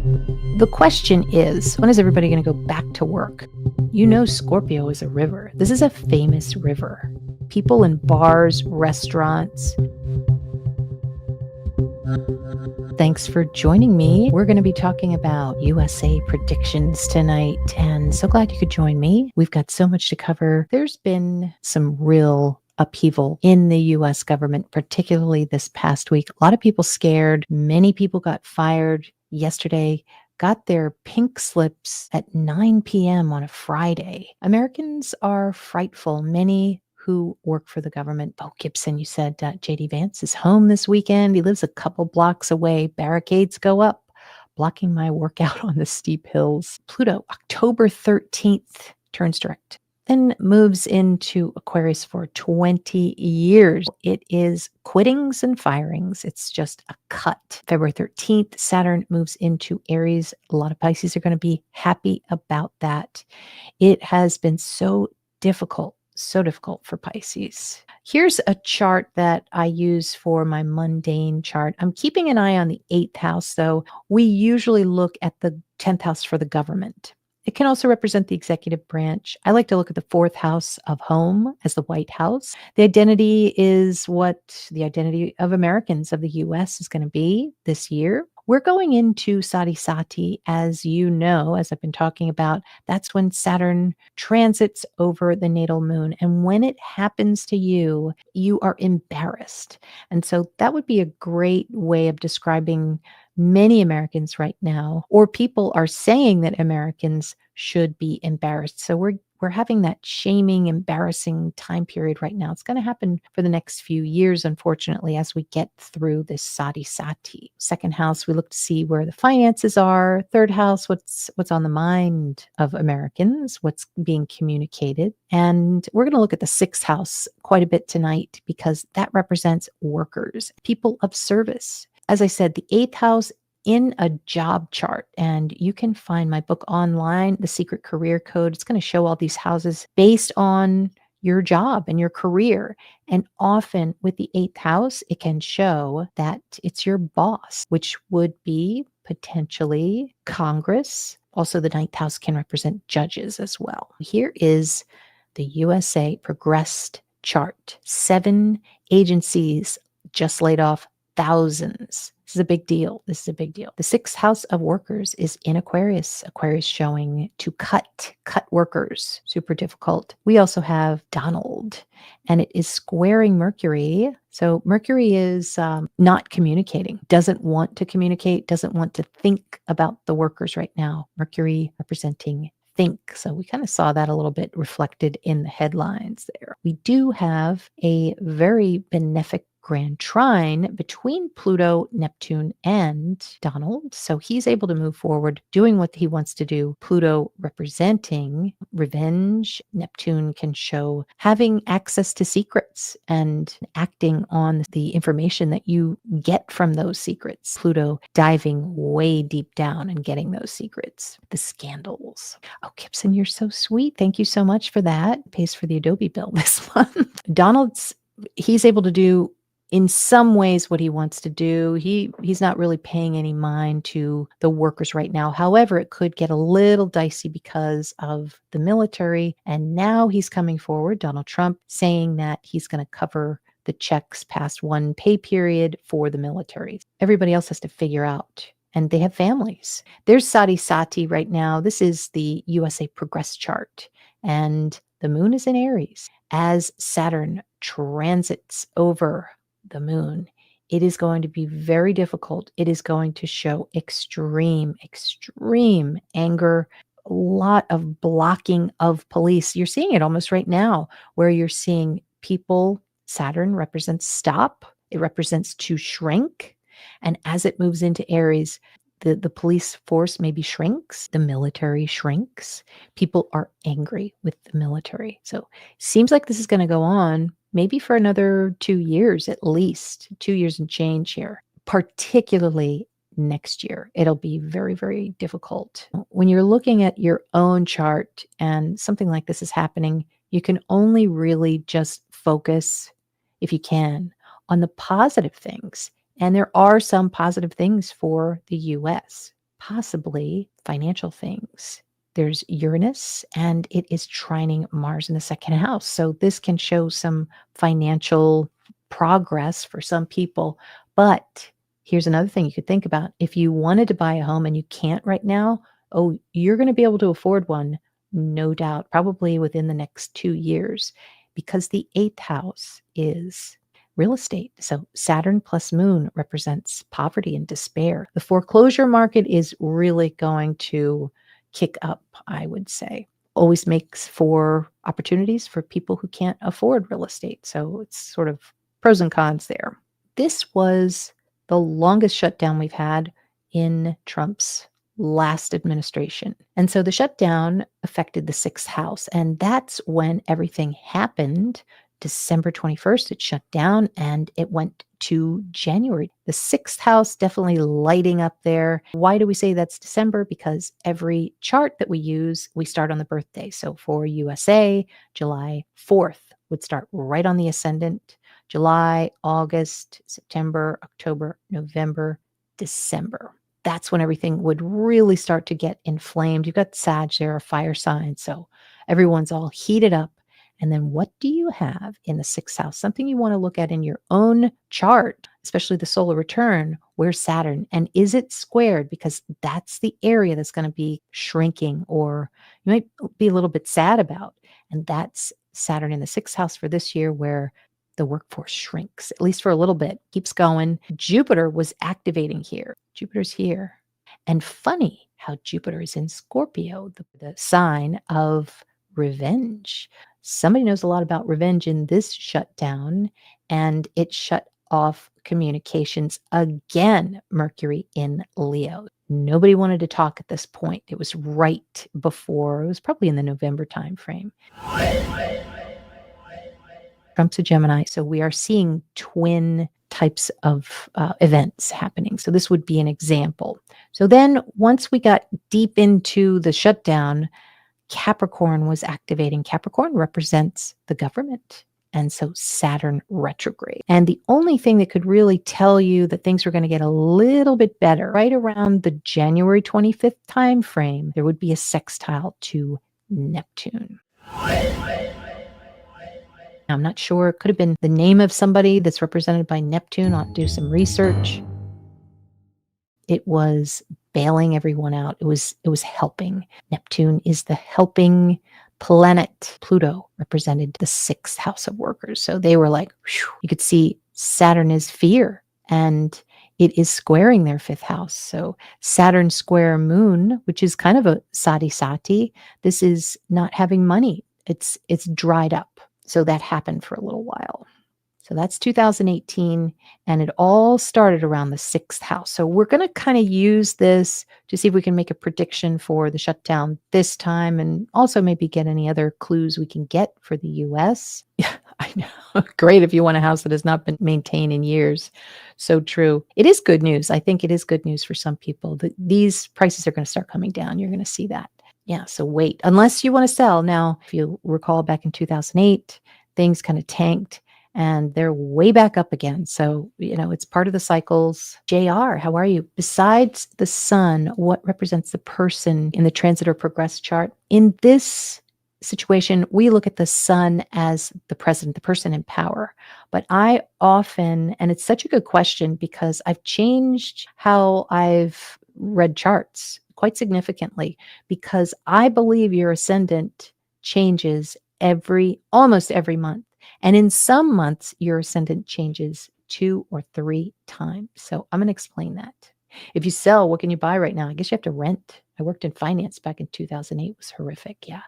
The question is, when is everybody going to go back to work? You know, Scorpio is a river. This is a famous river. People in bars, restaurants. Thanks for joining me. We're going to be talking about USA predictions tonight, and so glad you could join me. We've got so much to cover. There's been some real upheaval in the US government, particularly this past week. A lot of people scared. Many people got fired yesterday, got their pink slips at 9 p.m. on a Friday. Americans are frightful. Many who work for the government. Oh, Gibson, you said J.D. Vance is home this weekend. He lives a couple blocks away. Barricades go up, blocking my workout on the steep hills. Pluto, October 13th, turns direct. Then moves into Aquarius for 20 years. It is quittings and firings. It's just a cut. February 13th, Saturn moves into Aries. A lot of Pisces are going to be happy about that. It has been so difficult for Pisces. Here's a chart that I use for my mundane chart. I'm keeping an eye on the 8th house, though. We usually look at the 10th house for the government. It can also represent the executive branch. I like to look at the 4th house of home as the White House. The identity is what the identity of Americans of the US is going to be this year. We're going into Sade Sati, as you know, as I've been talking about. That's when Saturn transits over the natal moon. And when it happens to you, you are embarrassed. And so that would be a great way of describing many Americans right now, or people are saying that Americans should be embarrassed. So we're having that shaming, embarrassing time period right now. It's going to happen for the next few years, unfortunately, as we get through this Sade Sati. 2nd house, we look to see where the finances are. 3rd house, what's on the mind of Americans, what's being communicated. And we're going to look at the 6th house quite a bit tonight because that represents workers, people of service. As I said, the 8th house in a job chart, and you can find my book online, The Secret Career Code. It's going to show all these houses based on your job and your career. And often with the 8th house, it can show that it's your boss, which would be potentially Congress. Also, the 9th house can represent judges as well. Here is the USA progressed chart. 7 agencies just laid off thousands. This is a big deal. The 6th house of workers is in Aquarius. Aquarius showing to cut workers. Super difficult. We also have Donald, and it is squaring Mercury. So Mercury is not communicating, doesn't want to communicate, doesn't want to think about the workers right now. Mercury representing think. So we kind of saw that a little bit reflected in the headlines there. We do have a very benefic grand trine between Pluto, Neptune, and Donald. So he's able to move forward doing what he wants to do. Pluto representing revenge. Neptune can show having access to secrets and acting on the information that you get from those secrets. Pluto diving way deep down and getting those secrets. The scandals. Oh, Gibson, you're so sweet. Thank you so much for that. Pays for the Adobe bill this month. He's able to do in some ways what he wants to do. He's not really paying any mind to the workers right now. However, it could get a little dicey because of the military. And now he's coming forward, Donald Trump, saying that he's going to cover the checks past one pay period for the military. Everybody else has to figure out. And they have families. There's Sade Sati right now. This is the USA Progress chart. And the moon is in Aries. As Saturn transits over the moon, it is going to be very difficult. It is going to show extreme anger, a lot of blocking of police. You're seeing it almost right now, where you're seeing people. Saturn represents stop. It represents to shrink. And as it moves into Aries, the police force maybe shrinks, the military shrinks. People are angry with the military. So seems like this is going to go on maybe for another 2 years, at least 2 years and change here, particularly next year. It'll be very, very difficult. When you're looking at your own chart and something like this is happening, you can only really just focus, if you can, on the positive things. And there are some positive things for the US. possibly financial things. There's Uranus and it is trining Mars in the second house. So this can show some financial progress for some people. But here's another thing you could think about. If you wanted to buy a home and you can't right now, oh, you're going to be able to afford one, no doubt, probably within the next 2 years, because the eighth house is real estate. So Saturn plus Moon represents poverty and despair. The foreclosure market is really going to kick up, I would say. Always makes for opportunities for people who can't afford real estate. So it's sort of pros and cons there. This was the longest shutdown we've had in Trump's last administration. And so the shutdown affected the sixth house. And that's when everything happened. December 21st, it shut down and it went to January. The sixth house definitely lighting up there. Why do we say that's December? Because every chart that we use, we start on the birthday. So for USA, July 4th would start right on the ascendant. July, August, September, October, November, December. That's when everything would really start to get inflamed. You've got Sag there, a fire sign. So everyone's all heated up. And then what do you have in the sixth house? Something you want to look at in your own chart, especially the solar return. Where's Saturn? And is it squared? Because that's the area that's going to be shrinking or you might be a little bit sad about. And that's Saturn in the sixth house for this year where the workforce shrinks, at least for a little bit, keeps going. Jupiter was activating here. Jupiter's here. And funny how Jupiter is in Scorpio, the sign of revenge. Somebody knows a lot about revenge in this shutdown, and it shut off communications again. Mercury in Leo. Nobody wanted to talk at this point. It was right before, it was probably in the November timeframe. Trump's a Gemini, so we are seeing twin types of events happening. So this would be an example. So then once we got deep into the shutdown, Capricorn was activating. Capricorn represents the government. And so Saturn retrograde. And the only thing that could really tell you that things were going to get a little bit better, right around the January 25th timeframe, there would be a sextile to Neptune. I'm not sure. It could have been the name of somebody that's represented by Neptune. I'll do some research. It was bailing everyone out. It was helping. Neptune is the helping planet. Pluto represented the sixth house of workers. So they were like, whew. You could see Saturn is fear and it is squaring their fifth house. So Saturn square Moon, which is kind of a Sade Sati. This is not having money. It's dried up. So that happened for a little while. So that's 2018, and it all started around the sixth house. So we're going to kind of use this to see if we can make a prediction for the shutdown this time and also maybe get any other clues we can get for the US. Yeah, I know. Great if you want a house that has not been maintained in years. So true. It is good news. I think it is good news for some people that these prices are going to start coming down. You're going to see that. Yeah, so wait, unless you want to sell. Now, if you recall back in 2008, things kind of tanked and they're way back up again. So, it's part of the cycles. JR, how are you? Besides the sun, what represents the person in the transit or progress chart? In this situation, we look at the sun as the president, the person in power. But I often, and it's such a good question because I've changed how I've read charts quite significantly because I believe your ascendant changes almost every month. And in some months, your ascendant changes 2 or 3 times. So I'm going to explain that. If you sell, what can you buy right now? I guess you have to rent. I worked in finance back in 2008. It was horrific. Yeah.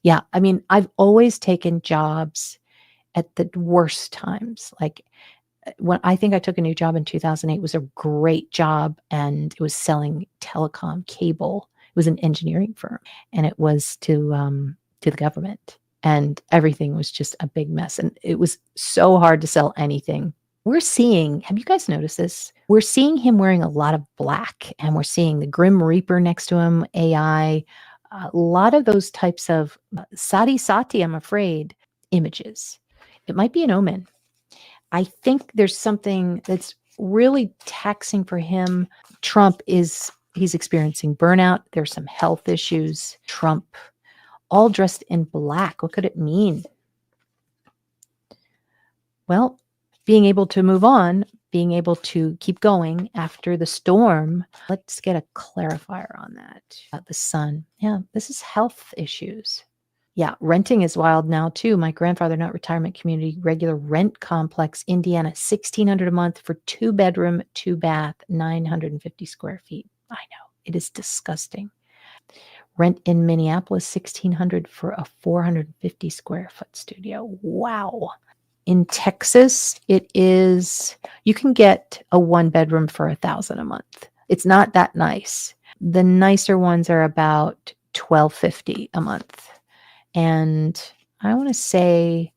Yeah. I mean, I've always taken jobs at the worst times. Like when I think I took a new job in 2008, it was a great job and it was selling telecom cable. It was an engineering firm and it was to the government. And everything was just a big mess. And it was so hard to sell anything. We're seeing, have you guys noticed this? We're seeing him wearing a lot of black and we're seeing the Grim Reaper next to him, AI, a lot of those types of Sade Sati, I'm afraid, images. It might be an omen. I think there's something that's really taxing for him. Trump is He's experiencing burnout. There's some health issues. Trump, all dressed in black. What could it mean? Well, being able to move on, being able to keep going after the storm. Let's get a clarifier on that. The sun. Yeah, this is health issues. Yeah, renting is wild now too. My grandfather not retirement community, regular rent complex, Indiana, $1,600 a month for 2-bedroom, 2-bath, 950 square feet. I know, it is disgusting. Rent in Minneapolis, $1,600 for a 450 square foot studio. Wow. In Texas, it is, you can get a 1-bedroom for $1,000 a month. It's not that nice. The nicer ones are about $1,250 a month. And I want to say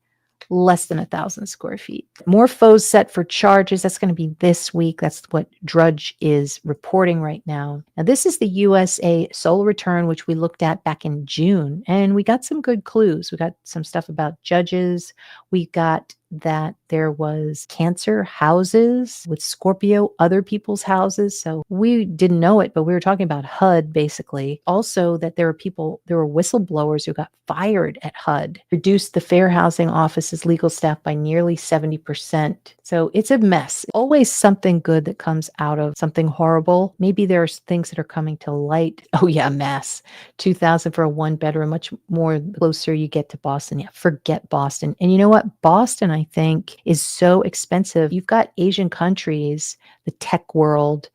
less than 1,000 square feet. More foes set for charges. That's going to be this week. That's what Drudge is reporting right now. Now, this is the USA solar return, which we looked at back in June, and we got some good clues. We got some stuff about judges. We got that there was Cancer houses with Scorpio, other people's houses. So we didn't know it, but we were talking about HUD basically. Also that there were whistleblowers who got fired at HUD, reduced the fair housing office's legal staff by nearly 70%. So it's a mess. Always something good that comes out of something horrible. Maybe there's things that are coming to light. Oh yeah, mess. 2,000 for a 1-bedroom, much more closer you get to Boston. Yeah, forget Boston. And you know what? Boston, I think, is so expensive. You've got Asian countries, the tech world.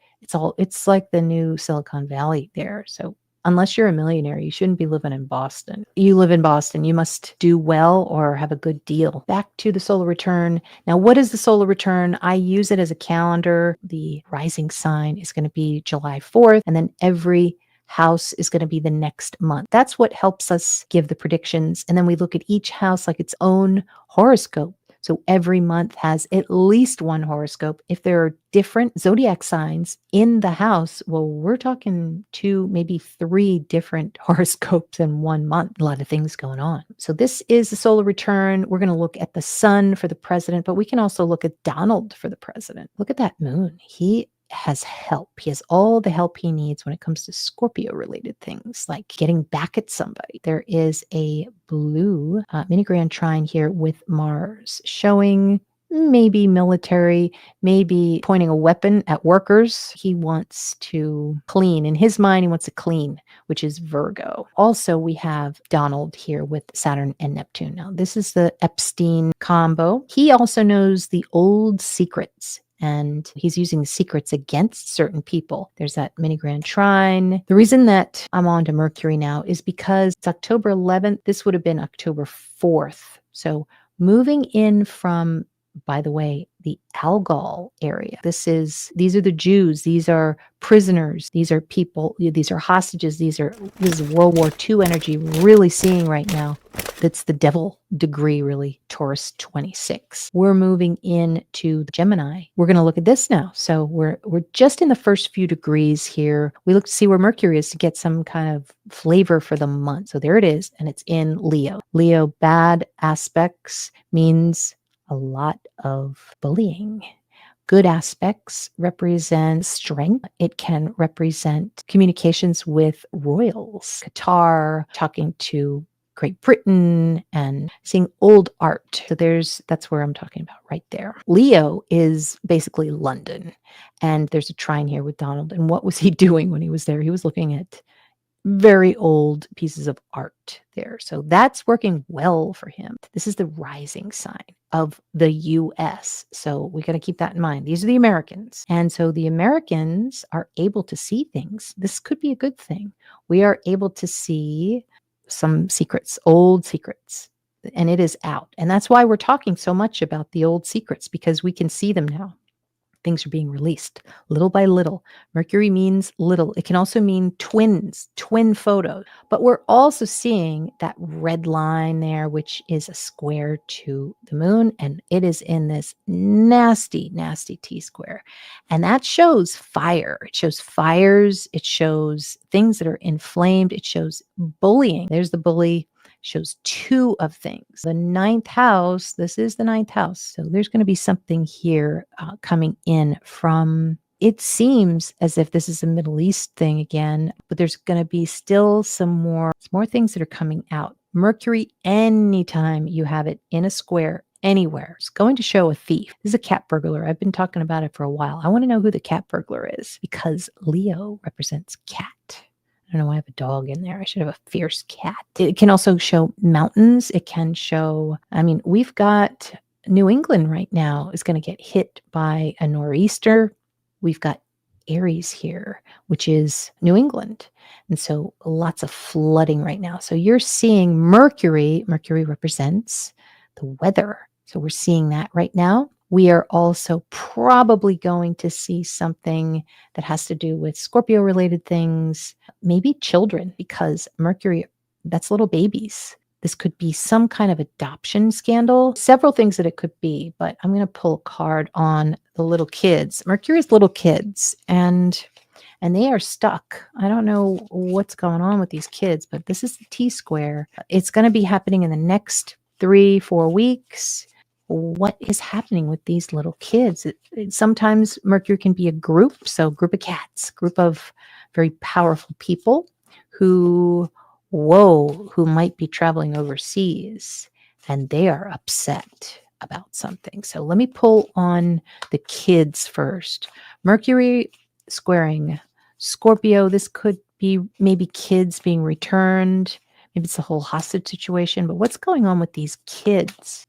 It's like the new Silicon Valley there. So unless you're a millionaire, you shouldn't be living in Boston. You live in Boston, you must do well or have a good deal. Back to the solar return. Now, what is the solar return? I use it as a calendar. The rising sign is going to be July 4th, and then every house is going to be the next month. That's what helps us give the predictions. And then we look at each house like its own horoscope. So every month has at least one horoscope. If there are different zodiac signs in the house, well, we're talking 2, maybe 3 different horoscopes in 1 month. A lot of things going on. So this is the solar return. We're going to look at the sun for the president, but we can also look at Donald for the president. Look at that moon. He has help. He has all the help he needs when it comes to Scorpio related things like getting back at somebody. There is a blue mini grand trine here with Mars showing maybe military, maybe pointing a weapon at workers. He wants to clean. In his mind, he wants to clean, which is Virgo. Also, we have Donald here with Saturn and Neptune. Now, this is the Epstein combo. He also knows the old secrets, and he's using the secrets against certain people. There's that mini grand trine. The reason that I'm on to Mercury now is because it's October 11th. This would have been October 4th. So moving in from, by the way, the Algol area. These are the Jews. These are prisoners. These are people. These are hostages. This is World War II energy really seeing right now. That's the devil degree, really, Taurus 26. We're moving into Gemini. We're going to look at this now. So we're just in the first few degrees here. We look to see where Mercury is to get some kind of flavor for the month. So there it is, and it's in Leo. Leo, bad aspects means a lot of bullying. Good aspects represent strength. It can represent communications with royals, Qatar, talking to Great Britain, and seeing old art. So that's where I'm talking about right there. Leo is basically London. And there's a trine here with Donald. And what was he doing when he was there? He was looking at very old pieces of art there. So that's working well for him. This is the rising sign of the US. So we got to keep that in mind. These are the Americans. And so the Americans are able to see things. This could be a good thing. We are able to see some secrets, old secrets, and it is out. And that's why we're talking so much about the old secrets, because we can see them now. Things are being released little by little. Mercury means little. It can also mean twins, twin photos. But we're also seeing that red line there, which is a square to the moon. And it is in this nasty, nasty T-square. And that shows fire. It shows fires. It shows things that are inflamed. It shows bullying. There's the bully. Shows 2 of things. The 9th house, this is the 9th house. So there's going to be something here coming in from it seems as if this is a Middle East thing again, but there's going to be still some more things that are coming out. Mercury, anytime you have it in a square anywhere, it's going to show a thief. This is a cat burglar. I've been talking about it for a while. I want to know who the cat burglar is because Leo represents cat. I don't know why I have a dog in there. I should have a fierce cat. It can also show mountains. It can show, we've got New England right now is going to get hit by a nor'easter. We've got Aries here, which is New England. And so lots of flooding right now. So you're seeing Mercury. Mercury represents the weather. So we're seeing that right now. We are also probably going to see something that has to do with Scorpio related things, maybe children, because Mercury, that's little babies. This could be some kind of adoption scandal, several things that it could be, but I'm going to pull a card on the little kids. Mercury's little kids, and they are stuck. I don't know what's going on with these kids, but this is the T-square. It's going to be happening in the next 3-4 weeks. What is happening with these little kids? Sometimes Mercury can be a group, so group of cats, group of very powerful people who might be traveling overseas, and they are upset about something. So let me pull on the kids first. Mercury squaring Scorpio. This could be maybe kids being returned. Maybe it's a whole hostage situation, but what's going on with these kids?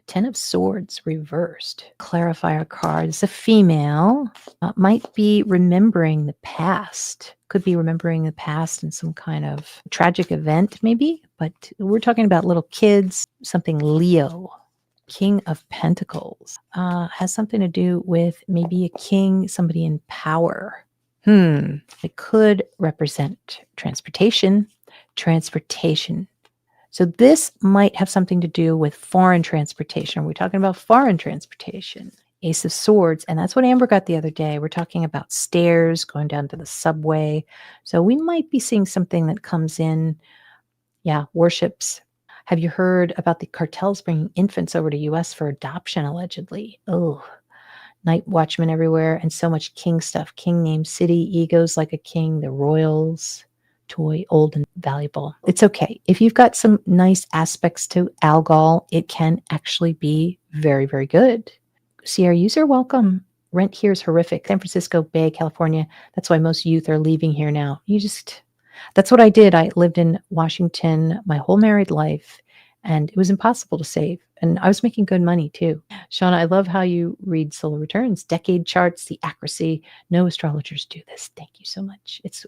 10 of Swords reversed. Clarifier card is a female. Might be remembering the past. Could be remembering the past in some kind of tragic event, maybe. But we're talking about little kids, something Leo. King of Pentacles has something to do with maybe a king, somebody in power. It could represent transportation. So this might have something to do with foreign transportation. Are we talking about foreign transportation? Ace of Swords, and that's what Amber got the other day. We're talking about stairs, going down to the subway. So we might be seeing something that comes in, worships. Have you heard about the cartels bringing infants over to U.S. for adoption, allegedly? Oh, night watchmen everywhere, and so much king stuff. King named city, egos like a king, the royals. Toy, old and valuable. It's okay. If you've got some nice aspects to Algol, it can actually be very, very good. CRUs are welcome. Rent here is horrific. San Francisco Bay, California. That's why most youth are leaving here now. That's what I did. I lived in Washington my whole married life, and it was impossible to save. And I was making good money too. Shauna, I love how you read solar returns, decade charts, the accuracy. No astrologers do this. Thank you so much. It's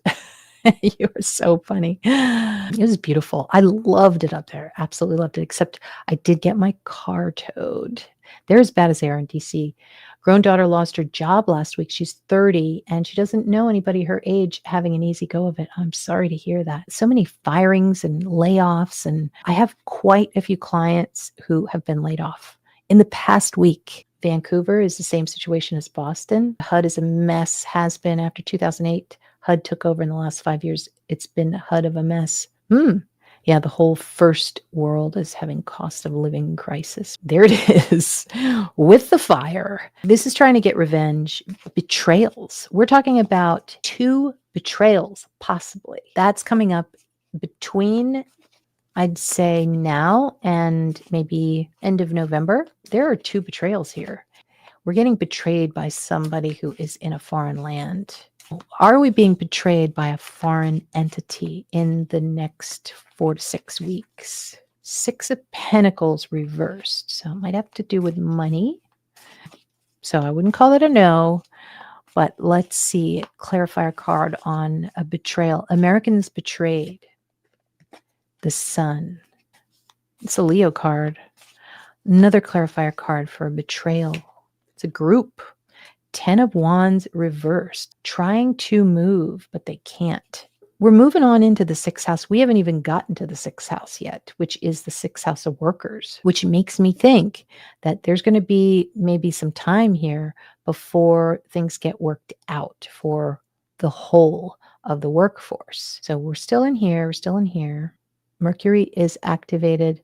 you are so funny. It was beautiful. I loved it up there. Absolutely loved it. Except I did get my car towed. They're as bad as they are in DC. Grown daughter lost her job last week. She's 30 and she doesn't know anybody her age having an easy go of it. I'm sorry to hear that. So many firings and layoffs. And I have quite a few clients who have been laid off in the past week. Vancouver is the same situation as Boston. HUD is a mess, has been after 2008. HUD took over in the last 5 years. It's been HUD of a mess. Yeah, the whole first world is having cost of living crisis. There it is with the fire. This is trying to get revenge. Betrayals. We're talking about 2 betrayals, possibly. That's coming up between, I'd say, now and maybe end of November. There are 2 betrayals here. We're getting betrayed by somebody who is in a foreign land. Are we being betrayed by a foreign entity in the next 4 to 6 weeks? 6 of Pentacles reversed. So it might have to do with money. So I wouldn't call it a no, but let's see. Clarifier card on a betrayal. Americans betrayed. The Sun. It's a Leo card. Another clarifier card for a betrayal. It's a group. 10 of Wands reversed, trying to move, but they can't. We're moving on into the 6th house. We haven't even gotten to the 6th house yet, which is the 6th house of workers, which makes me think that there's going to be maybe some time here before things get worked out for the whole of the workforce. So we're still in here. We're still in here. Mercury is activated.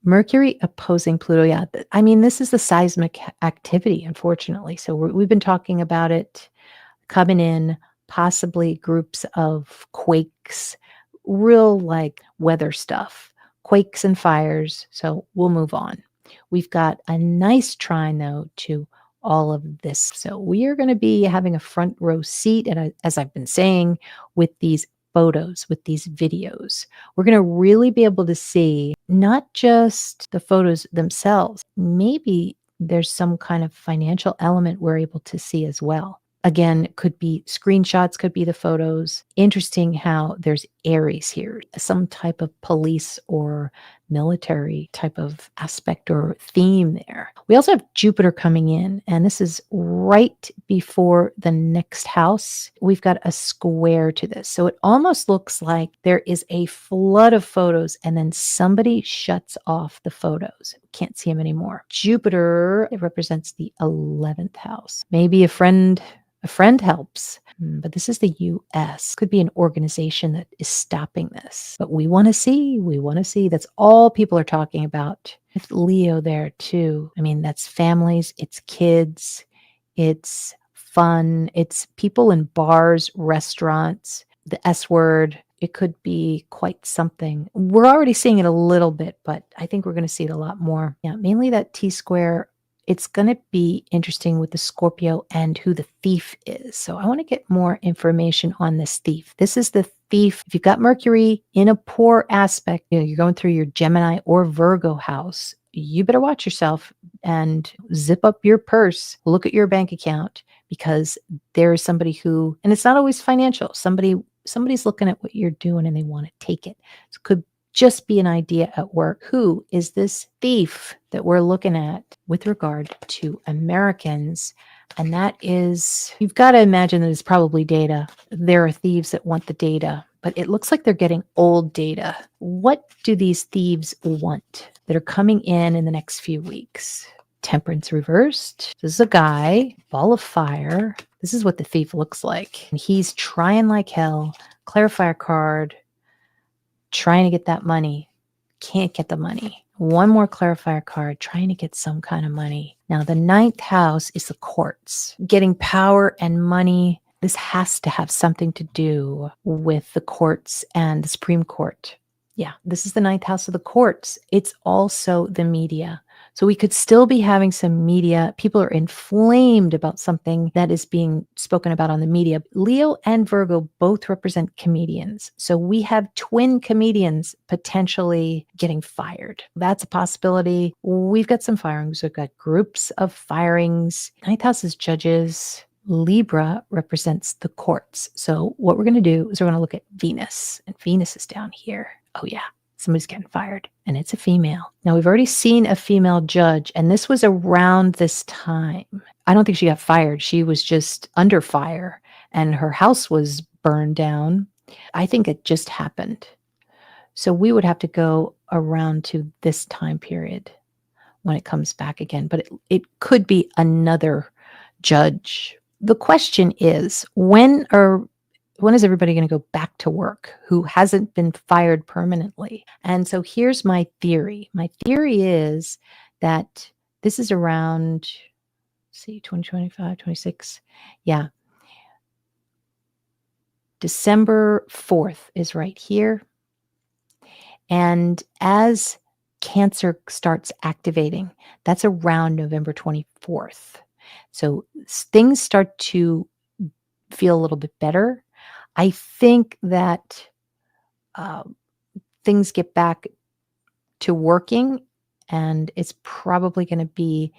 Mercury opposing Pluto. Yeah, this is the seismic activity, unfortunately. So we've been talking about it coming in, possibly groups of quakes, real like weather stuff, quakes and fires. So we'll move on. We've got a nice trine though to all of this. So we are going to be having a front row seat, and as I've been saying, with these photos, with these videos, we're going to really be able to see not just the photos themselves. Maybe there's some kind of financial element we're able to see as well. Again, it could be screenshots, could be the photos. Interesting how there's Aries here, some type of police or military type of aspect or theme there. We also have Jupiter coming in, and this is right before the next house. We've got a square to this. So it almost looks like there is a flood of photos and then somebody shuts off the photos. Can't see them anymore. Jupiter, it represents the 11th house. Maybe a friend helps, but this is the US. Could be an organization that is stopping this. But we want to see. That's all people are talking about. With Leo there too. I mean, that's families, it's kids, it's fun, it's people in bars, restaurants, the S word. It could be quite something. We're already seeing it a little bit, but I think we're going to see it a lot more. Yeah, mainly that T square. It's going to be interesting with the Scorpio and who the thief is. So I want to get more information on this thief. This is the thief. If you've got Mercury in a poor aspect, you're going through your Gemini or Virgo house, you better watch yourself and zip up your purse, look at your bank account, because there is somebody who, and it's not always financial, somebody's looking at what you're doing and they want to take it. So it could just be an idea at work. Who is this thief that we're looking at with regard to Americans? And that is, you've got to imagine that it's probably data. There are thieves that want the data, but it looks like they're getting old data. What do these thieves want that are coming in the next few weeks? Temperance reversed. This is a guy, ball of fire. This is what the thief looks like. And he's trying like hell. Clarifier card. Trying to get that money, can't get the money. One more clarifier card, trying to get some kind of money. Now, the 9th house is the courts, getting power and money. This has to have something to do with the courts and the Supreme Court. Yeah, this is the 9th house of the courts. It's also the media. So we could still be having some media. People are inflamed about something that is being spoken about on the media. Leo and Virgo both represent comedians. So we have twin comedians potentially getting fired. That's a possibility. We've got some firings. We've got groups of firings. 9th house is judges. Libra represents the courts. So what we're going to do is we're going to look at Venus. And Venus is down here. Oh yeah. Somebody's getting fired, and it's a female. Now, we've already seen a female judge, and this was around this time. I don't think she got fired. She was just under fire, and her house was burned down. I think it just happened. So we would have to go around to this time period when it comes back again, but it could be another judge. The question is, when is everybody going to go back to work who hasn't been fired permanently? And so here's my theory. My theory is that this is around, 2025, 26. Yeah. December 4th is right here. And as Cancer starts activating, that's around November 24th. So things start to feel a little bit better. I think that things get back to working, and it's probably going to be,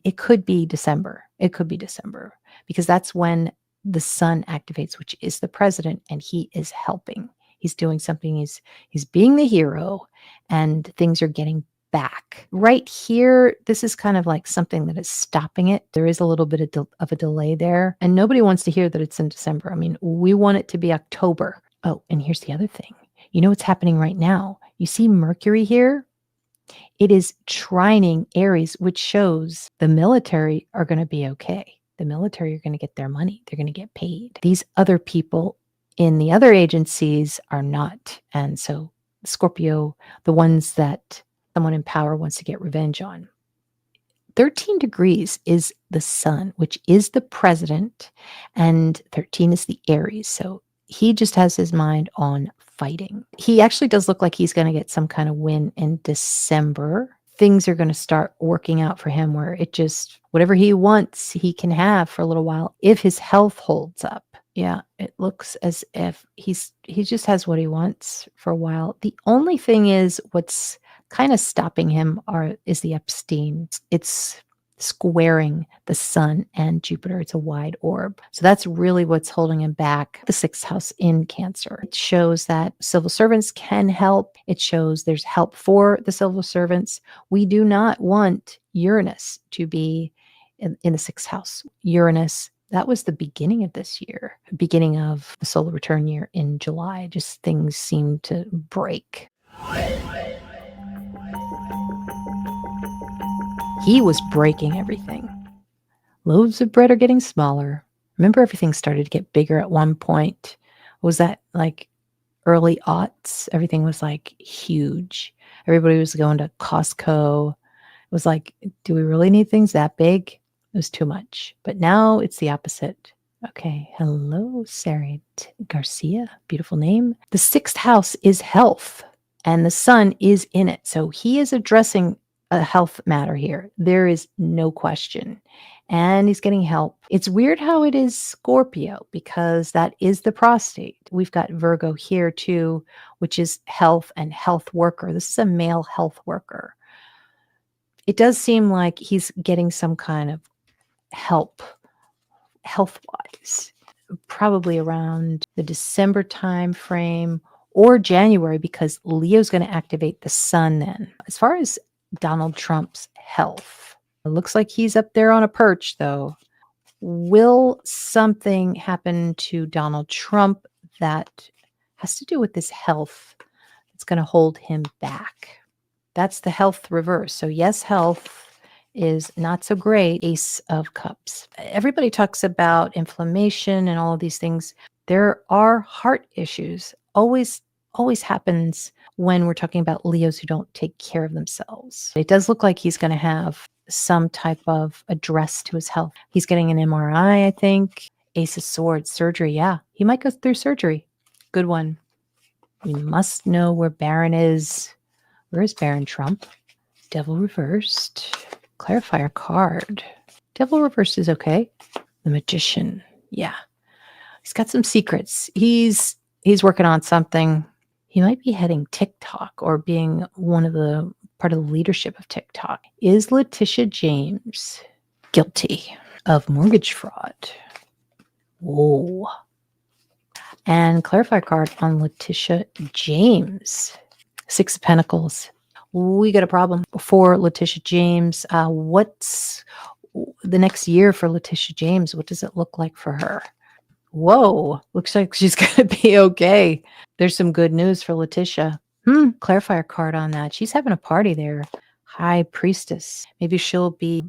it could be December. It could be December, because that's when the sun activates, which is the president, and he is helping. He's doing something. He's being the hero, and things are getting back. Right here, this is kind of like something that is stopping it. There is a little bit of a delay there, and nobody wants to hear that it's in December. We want it to be October. Oh, and here's the other thing. You know what's happening right now? You see Mercury here? It is trining Aries, which shows the military are going to be okay. The military are going to get their money. They're going to get paid. These other people in the other agencies are not. And so Scorpio, the ones that someone in power wants to get revenge on. 13 degrees is the sun, which is the president, and 13 is the Aries. So he just has his mind on fighting. He actually does look like he's going to get some kind of win in December. Things are going to start working out for him where it just, whatever he wants, he can have for a little while if his health holds up. Yeah, it looks as if he just has what he wants for a while. The only thing is what's kind of stopping him is the Epstein. It's squaring the sun and Jupiter. It's a wide orb. So that's really what's holding him back. The sixth house in Cancer. It shows that civil servants can help. It shows there's help for the civil servants. We do not want Uranus to be in the sixth house. Uranus, that was the beginning of this year, beginning of the solar return year in July. Just things seem to break. He was breaking everything. Loaves of bread are getting smaller. Remember, everything started to get bigger at one point. Was that like early aughts? Everything was like huge. Everybody was going to Costco. It was like, do we really need things that big? It was too much. But now it's the opposite. Okay. Hello, Sarah Garcia. Beautiful name. The sixth house is health, and the sun is in it. So he is addressing a health matter here. There is no question. And he's getting help. It's weird how it is Scorpio, because that is the prostate. We've got Virgo here too, which is health and health worker. This is a male health worker. It does seem like he's getting some kind of help health-wise, probably around the December time frame or January, because Leo's going to activate the sun then. As far as Donald Trump's health, it looks like he's up there on a perch, though. Will something happen to Donald Trump that has to do with his health that's going to hold him back? That's the health reverse. So yes, health is not so great. Ace of Cups. Everybody talks about inflammation and all of these things. There are heart issues. Always happens when we're talking about Leos who don't take care of themselves. It does look like he's going to have some type of address to his health. He's getting an MRI, I think. Ace of Swords, surgery. Yeah, he might go through surgery. Good one. We must know where Barron is. Where is Barron Trump? Devil reversed. Clarifier card. Devil reversed is okay. The Magician. Yeah. He's got some secrets. He's working on something. He might be heading TikTok or being one of the part of the leadership of TikTok. Is Letitia James guilty of mortgage fraud? Whoa. And clarifier card on Letitia James. Six of Pentacles. We got a problem for Letitia James. What's the next year for Letitia James? What does it look like for her? Whoa, looks like she's going to be okay. There's some good news for Letitia. Clarifier card on that. She's having a party there. High Priestess. Maybe she'll be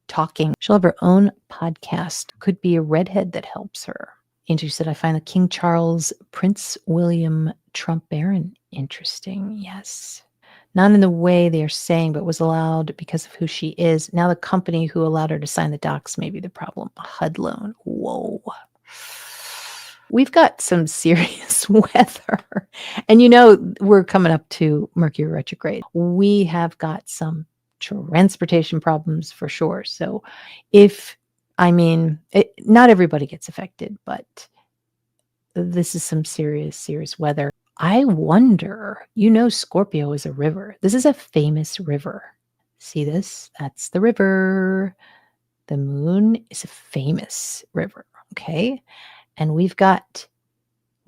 talking. She'll have her own podcast. Could be a redhead that helps her. Angel said, I find the King Charles, Prince William, Trump Barron interesting. Yes. Not in the way they are saying, but was allowed because of who she is. Now the company who allowed her to sign the docs may be the problem. A HUD loan. Whoa. We've got some serious weather. And we're coming up to Mercury retrograde. We have got some transportation problems for sure. So not everybody gets affected, but this is some serious weather. I wonder, Scorpio is a river. This is a famous river. See this? That's the river. The moon is a famous river. Okay. And we've got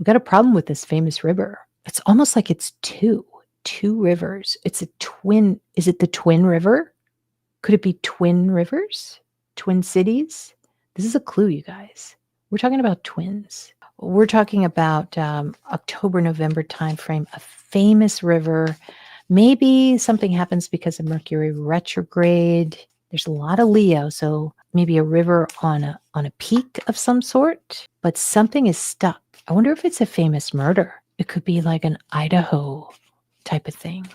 a problem with this famous river. It's almost like it's two rivers. It's a twin. Is it the Twin River? Could it be twin rivers? Twin cities? This is a clue, you guys. We're talking about twins. We're talking about October, November timeframe, a famous river. Maybe something happens because of Mercury retrograde. There's a lot of Leo, so maybe a river on a peak of some sort, but something is stuck. I wonder if it's a famous murder. It could be like an Idaho type of thing.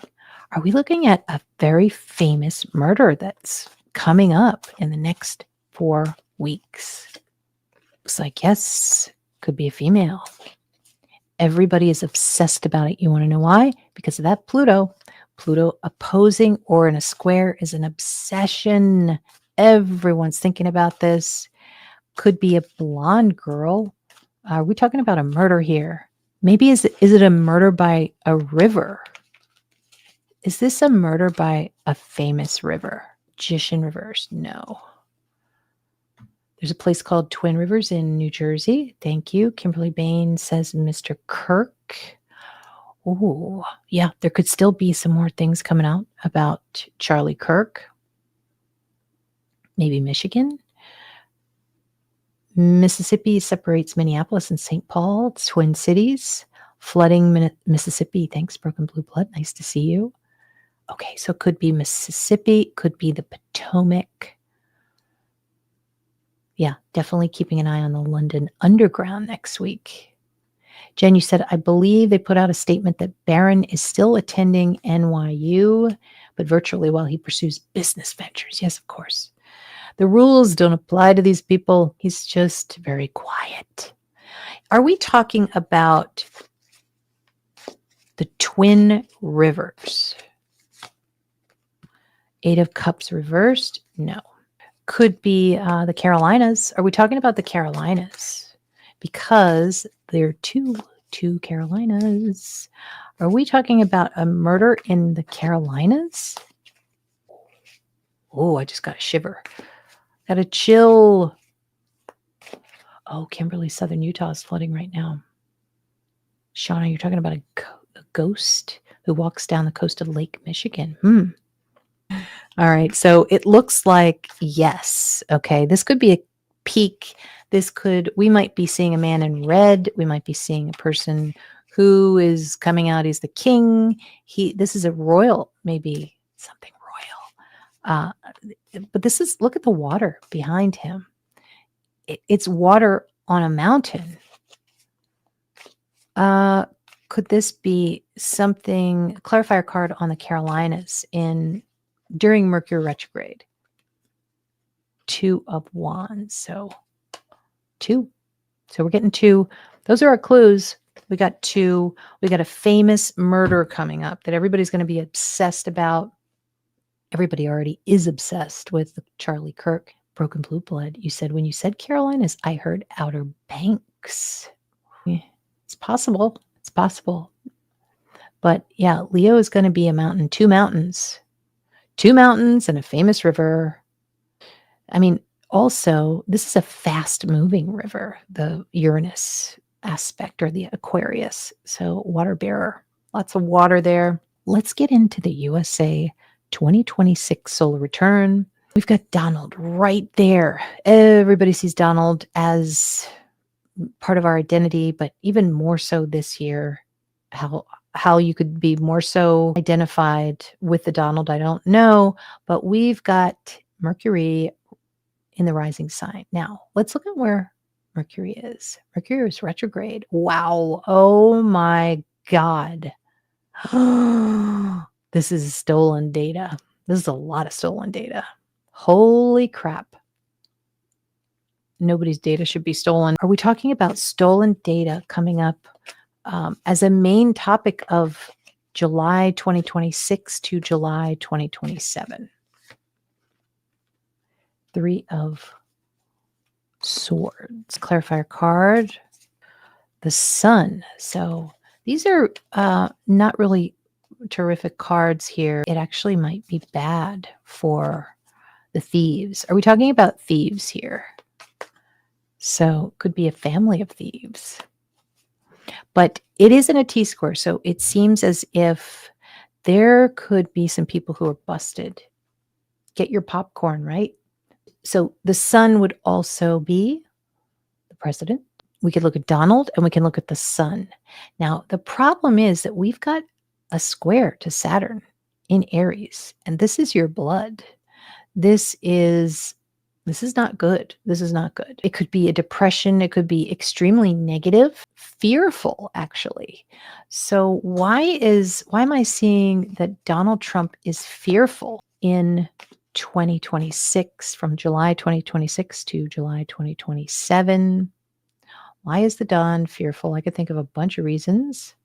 Are we looking at a very famous murder that's coming up in the next 4 weeks. Looks like, yes, could be a female. Everybody is obsessed about it. You want to know why? Because of that Pluto. Pluto opposing or in a square is an obsession. Everyone's thinking about this. Could be a blonde girl. Are we talking about a murder here? Maybe is it a murder by a river? Is this a murder by a famous river? Magician Rivers? No. There's a place called Twin Rivers in New Jersey. Thank you. Kimberly Bain says Mr. Kirk. Oh, yeah, there could still be some more things coming out about Charlie Kirk. Maybe Michigan. Mississippi separates Minneapolis and St. Paul, Twin Cities. Flooding Mississippi. Thanks, Broken Blue Blood. Nice to see you. Okay, so it could be Mississippi, could be the Potomac. Yeah, definitely keeping an eye on the London Underground next week. Jen, you said, I believe they put out a statement that Barron is still attending NYU, but virtually while he pursues business ventures. Yes, of course. The rules don't apply to these people. He's just very quiet. Are we talking about the Twin Rivers? 8 of Cups reversed? No. Could be the Carolinas. Are we talking about the Carolinas? Because there are two Carolinas. Are we talking about a murder in the Carolinas? Oh, I just got a shiver. Got a chill. Oh, Kimberly, Southern Utah is flooding right now. Shauna, you're talking about a ghost who walks down the coast of Lake Michigan. All right. So it looks like, yes. Okay. This could be a peak. We might be seeing a man in red. We might be seeing a person who is coming out. He's the king. This is a royal, maybe something royal. But look at the water behind him. It's water on a mountain. Could this be something, clarifier card on the Carolinas during Mercury retrograde? 2 of Wands. So 2. So we're getting 2. Those are our clues. We got 2. We got a famous murder coming up that everybody's going to be obsessed about. Everybody already is obsessed with Charlie Kirk. Broken Blue Blood. You said, when you said Carolinas, I heard Outer Banks. It's possible. It's possible. But yeah, Leo is going to be a mountain. 2 mountains. 2 mountains and a famous river. I mean, also, this is a fast-moving river, the Uranus aspect or the Aquarius. So water bearer. Lots of water there. Let's get into the USA 2026 solar return. We've got Donald right there. Everybody sees Donald as part of our identity, but even more so this year. How you could be more so identified with the Donald, I don't know, but we've got Mercury in the rising sign. Now, let's look at where Mercury is. Mercury is retrograde. Wow. Oh my God. This is stolen data. This is a lot of stolen data. Holy crap. Nobody's data should be stolen. Are we talking about stolen data coming up as a main topic of July 2026 to July 2027? 3 of Swords. Clarifier card. The Sun. So these are not really terrific cards here. It actually might be bad for the Thieves. Are we talking about thieves here? So could be a family of thieves. But it isn't a T-square, so it seems as if there could be some people who are busted. Get your popcorn, right? So the Sun would also be the president. We could look at Donald and we can look at the Sun. Now, the problem is that we've got a square to Saturn in Aries, and this is your blood. This is not good. This is not good. It could be a depression. It could be extremely negative, fearful, actually. So why am I seeing that Donald Trump is fearful in 2026, from July 2026 to July 2027. Why is the Don fearful? I could think of a bunch of reasons.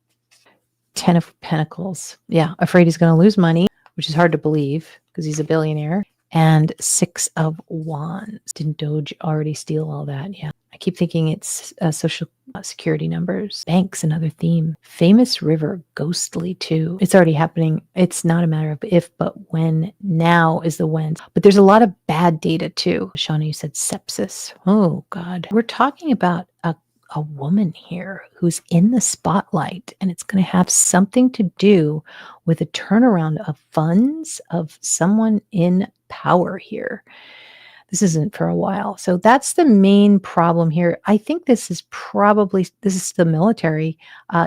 10 of Pentacles. Yeah, afraid he's going to lose money, which is hard to believe because he's a billionaire. And 6 of Wands. Didn't Doge already steal all that? Yeah. I keep thinking it's social security numbers. Banks, another theme. Famous river, ghostly too. It's already happening. It's not a matter of if, but when. Now is the when. But there's a lot of bad data too. Shauna, you said sepsis. Oh, God. We're talking about a woman here who's in the spotlight, and it's going to have something to do with a turnaround of funds of someone in power here. This isn't for a while. So that's the main problem here. I think this is the military.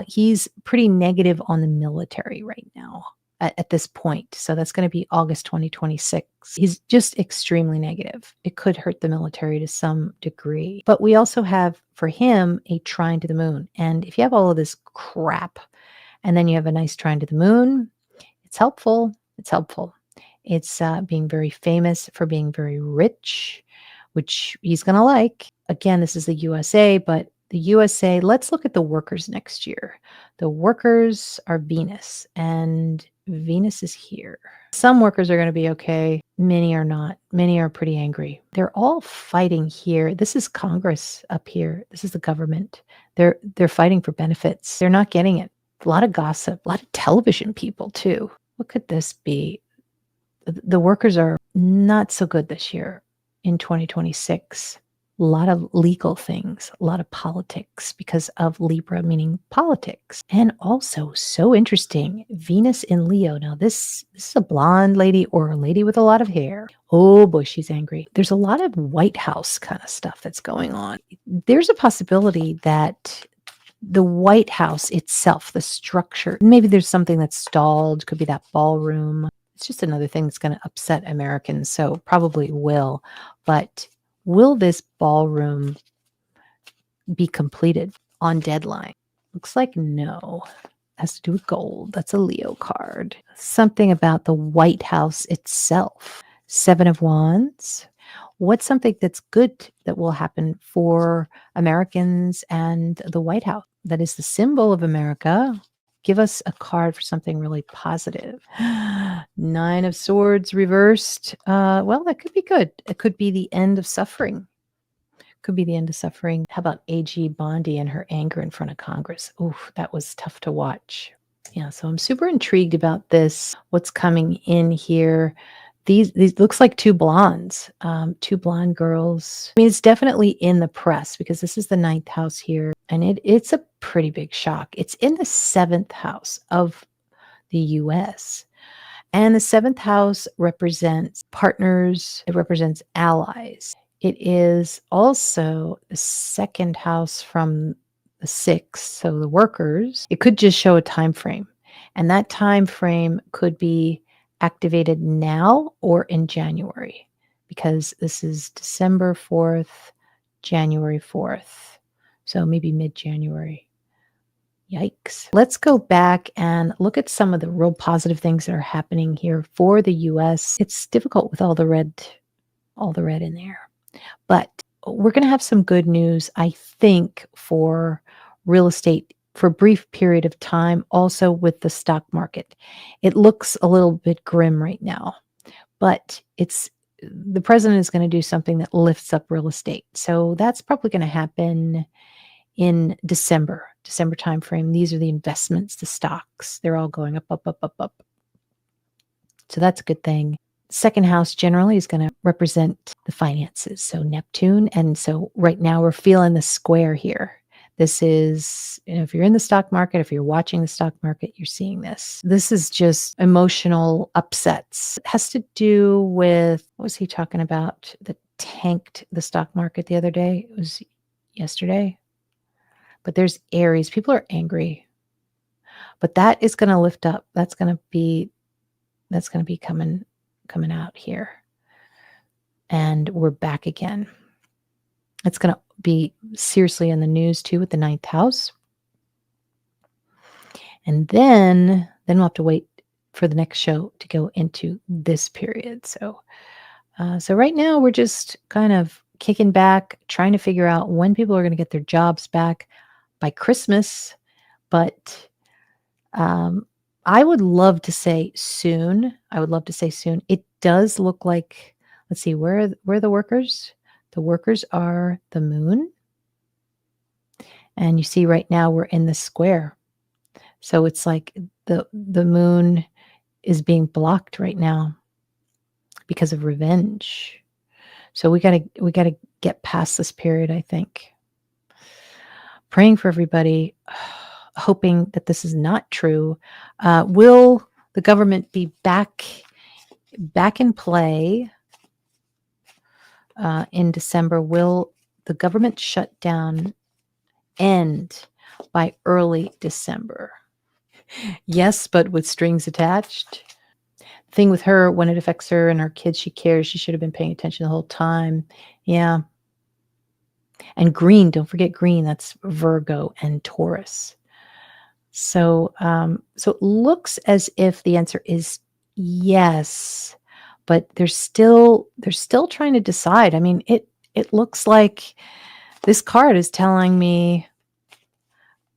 He's pretty negative on the military right now at this point. So that's going to be August 2026. He's just extremely negative. It could hurt the military to some degree. But we also have, for him, a trine to the moon. And if you have all of this crap, and then you have a nice trine to the moon, it's helpful. It's helpful. It's being very famous for being very rich, which he's going to like. Again, this is the USA, but the USA, let's look at the workers next year. The workers are Venus, and Venus is here. Some workers are going to be okay. Many are not. Many are pretty angry. They're all fighting here. This is Congress up here. This is the government. They're fighting for benefits. They're not getting it. A lot of gossip, a lot of television people too. What could this be? The workers are not so good this year in 2026. A lot of legal things, a lot of politics because of Libra, meaning politics. And also, so interesting, Venus in Leo. Now, this is a blonde lady or a lady with a lot of hair. Oh boy, she's angry. There's a lot of White House kind of stuff that's going on. There's a possibility that the White House itself, the structure, maybe there's something that's stalled, could be that ballroom. It's just another thing that's going to upset Americans, so probably will. But will this ballroom be completed on deadline? Looks like no. Has to do with gold. That's a Leo card. Something about the White House itself. 7 of Wands. What's something that's good that will happen for Americans and the White House? That is the symbol of America. Give us a card for something really positive. 9 of Swords reversed. Well, that could be good. It could be the end of suffering. Could be the end of suffering. How about AG Bondi and her anger in front of Congress? Oof, that was tough to watch. Yeah, so I'm super intrigued about this. What's coming in here? These looks like 2 blondes, 2 blonde girls. I mean, it's definitely in the press because this is the 9th house here, and it's a pretty big shock. It's in the 7th house of the U.S., and the 7th house represents partners. It represents allies. It is also the 2nd house from the 6th, so the workers. It could just show a time frame, and that time frame could be activated now or in January, because this is December 4th, January 4th. So maybe mid-January. Yikes. Let's go back and look at some of the real positive things that are happening here for the US. It's difficult with all the red in there. But we're going to have some good news, I think, for real estate for a brief period of time, also with the stock market. It looks a little bit grim right now, but the president is going to do something that lifts up real estate. So that's probably going to happen in December timeframe. These are the investments, the stocks. They're all going up, up, up, up, up. So that's a good thing. 2nd house generally is going to represent the finances. So Neptune. And so right now we're feeling the square here. This is, if you're in the stock market, if you're watching the stock market, you're seeing this. This is just emotional upsets. It has to do with, what was he talking about that tanked the stock market the other day? It was yesterday. But there's Aries. People are angry. But that is going to lift up. That's going to be coming out here. And we're back again. It's going to be seriously in the news too with the 9th house. And then we'll have to wait for the next show to go into this period. So right now we're just kind of kicking back, trying to figure out when people are going to get their jobs back by Christmas. But I would love to say soon. It does look like, let's see, where are the workers? The workers are the moon. And you see right now we're in the square. So it's like the moon is being blocked right now because of revenge. So we gotta get past this period, I think. Praying for everybody, hoping that this is not true. Will the government be back in play in December? Will the government shutdown end by early December? Yes, but with strings attached. Thing with her, when it affects her and her kids, she cares. She should have been paying attention the whole time. Yeah. And green, don't forget green. That's Virgo and Taurus. So, so it looks as if the answer is yes, but they're still trying to decide. I mean, it looks like this card is telling me,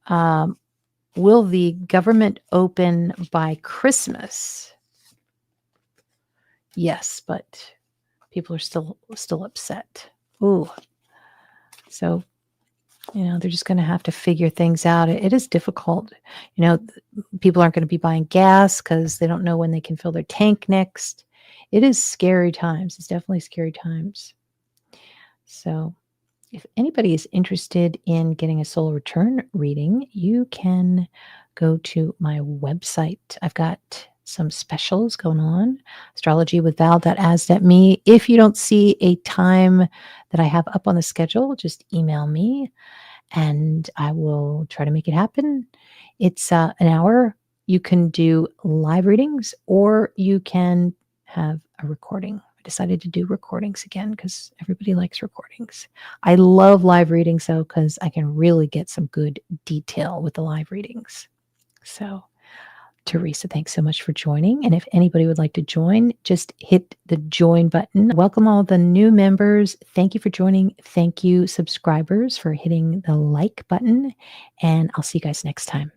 will the government open by Christmas? Yes, but people are still upset. Ooh. So, they're just going to have to figure things out. It is difficult. People aren't going to be buying gas because they don't know when they can fill their tank next. It is scary times. It's definitely scary times. So if anybody is interested in getting a solar return reading, you can go to my website. I've got some specials going on. Astrology with Val.as.me. If you don't see a time that I have up on the schedule, just email me and I will try to make it happen. It's an hour. You can do live readings or you can have a recording. I decided to do recordings again because everybody likes recordings. I love live readings though because I can really get some good detail with the live readings. So Teresa, thanks so much for joining. And if anybody would like to join, just hit the join button. Welcome all the new members. Thank you for joining. Thank you, subscribers, for hitting the like button. And I'll see you guys next time.